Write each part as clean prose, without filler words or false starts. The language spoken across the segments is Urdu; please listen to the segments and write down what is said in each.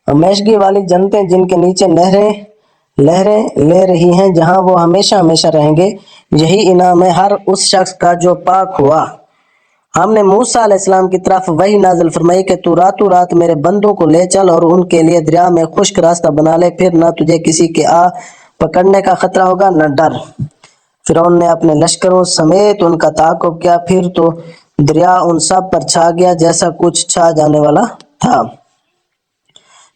ہمیشگی والی جنتیں جن کے نیچے لہریں لے رہی ہیں، جہاں وہ ہمیشہ ہمیشہ رہیں گے، یہی انعام ہے ہر اس شخص کا جو پاک ہوا۔ ہم نے موسیٰ علیہ السلام کی طرف وحی نازل فرمائی کہ تو راتوں رات میرے بندوں کو لے چل اور ان کے لیے دریا میں خشک راستہ بنا لے، پھر نہ تجھے کسی کے آ پکڑنے کا خطرہ ہوگا نہ ڈر۔ فرعون نے اپنے لشکروں سمیت ان کا تعاقب کیا، پھر تو دریا ان سب پر چھا گیا جیسا کچھ چھا جانے والا تھا۔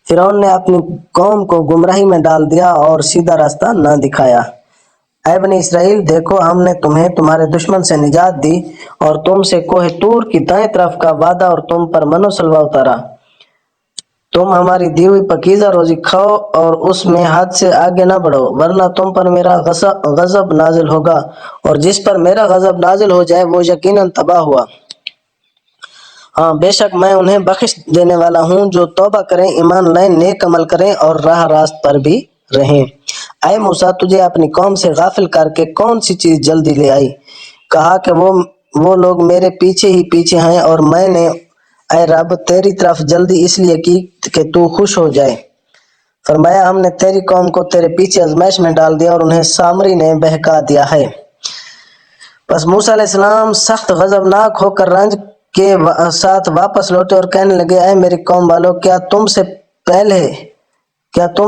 فرعون نے اپنی قوم کو گمراہی میں ڈال دیا اور سیدھا راستہ نہ دکھایا۔ اے بنی اسرائیل، دیکھو ہم نے تمہیں تمہارے دشمن سے نجات دی اور تم سے کوہ طور کی دائیں طرف کا وعدہ اور تم پر من و سلوہ اتارا۔ تم ہماری دی ہوئی پاکیزہ روزی کھاؤ اور اس میں حد سے آگے نہ بڑھو، ورنہ تم پر میرا غضب نازل ہوگا، اور جس پر میرا غضب نازل ہو جائے وہ یقیناً تباہ ہوا۔ ہاں، بے شک میں انہیں بخش دینے والا ہوں جو توبہ کریں، ایمان لائیں، نیک عمل کریں اور راہ راست پر بھی رہیں۔ اے موسیٰ، تجھے اپنی قوم سے غافل کر کے کون سی چیز جلدی لے آئی؟ کہا کہ وہ لوگ میرے پیچھے ہی پیچھے ہیں، اور میں نے اے رب تیری طرف جلدی اس لیے کی کہ تو خوش ہو جائے۔ فرمایا ہم نے تیری قوم کو تیرے پیچھے آزمائش میں ڈال دیا اور انہیں سامری نے بہکا دیا ہے۔ پس موسیٰ علیہ السلام سخت غضبناک ہو کر رنج کے ساتھ واپس لوٹے اور کہنے لگے، اے میری قوم والو، کیا تم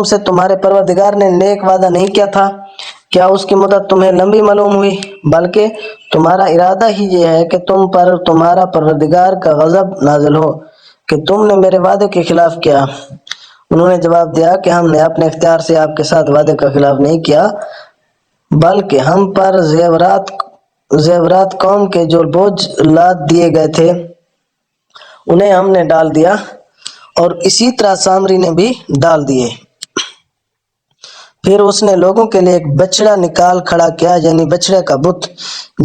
سے تمہارے پروردگار نے نیک وعدہ نہیں کیا تھا؟ کیا اس کی مدت تمہیں لمبی معلوم ہوئی؟ بلکہ تمہارا ارادہ ہی یہ ہے کہ تم پر تمہارا پروردگار کا غضب نازل ہو کہ تم نے میرے وعدے کے خلاف کیا۔ انہوں نے جواب دیا کہ ہم نے اپنے اختیار سے آپ کے ساتھ وعدے کا خلاف نہیں کیا، بلکہ ہم پر زیورات قوم کے جو بوجھ لاد دیے گئے تھے انہیں ہم نے ڈال دیا، اور اسی طرح سامری نے بھی ڈال دیے۔ پھر اس نے لوگوں کے لیے ایک بچڑا نکال کھڑا کیا، یعنی بچڑے کا بت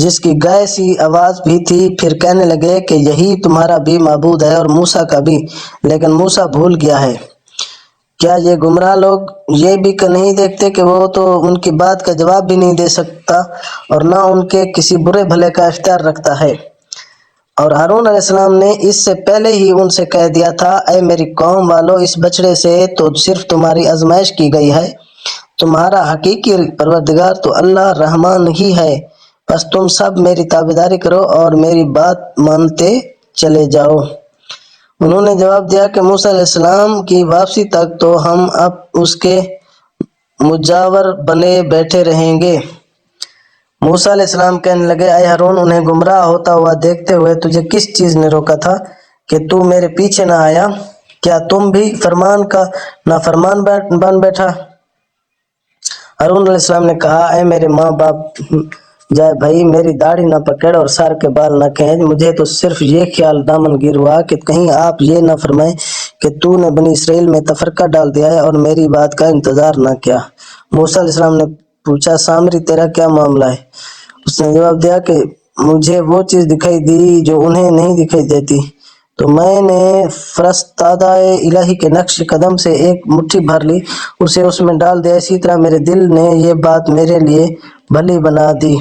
جس کی گائے سی آواز بھی تھی۔ پھر کہنے لگے کہ یہی تمہارا بھی معبود ہے اور موسیٰ کا بھی، لیکن موسیٰ بھول گیا ہے۔ کیا یہ گمراہ لوگ یہ بھی نہیں دیکھتے کہ وہ تو ان کی بات کا جواب بھی نہیں دے سکتا اور نہ ان کے کسی برے بھلے کا اختیار رکھتا ہے؟ اور ہارون علیہ السلام نے اس سے پہلے ہی ان سے کہہ دیا تھا، اے میری قوم والو، اس بچڑے سے تو صرف تمہاری آزمائش کی گئی ہے، تمہارا حقیقی پروردگار تو اللہ رحمان ہی ہے، بس تم سب میری تابعداری کرو اور میری بات مانتے چلے جاؤ۔ انہوں نے جواب دیا کہ موسیٰ علیہ السلام کی واپسی تک تو ہم اب اس کے مجاور بنے بیٹھے رہیں گے۔ موسیٰ علیہ السلام کہنے لگے، اے ہارون، انہیں گمراہ ہوتا ہوا دیکھتے ہوئے تجھے کس چیز نے روکا تھا کہ تو میرے پیچھے نہ آیا؟ کیا تم بھی فرمان کا نافرمان بن بیٹھا؟ ہارون علیہ السلام نے کہا، اے میرے ماں باپ جائے بھائی، میری داڑھی نہ پکڑ اور سر کے بال نہ کھینچ، مجھے تو صرف یہ خیال دامن گیر ہوا کہ کہیں آپ یہ نہ فرمائیں کہ تو نے بنی اسرائیل میں تفرقہ ڈال دیا ہے اور میری بات کا انتظار نہ کیا۔ موسیٰ علیہ السلام نے پوچھا، سامری تیرا کیا معاملہ ہے؟ اس نے جواب دیا کہ مجھے وہ چیز دکھائی دی جو انہیں نہیں دکھائی دیتی، تو میں نے فرستادہ الہی کے نقش قدم سے ایک مٹھی بھر لی، اسے اس میں ڈال دیا، اسی طرح میرے دل نے یہ بات میرے لیے بھلی بنا دی۔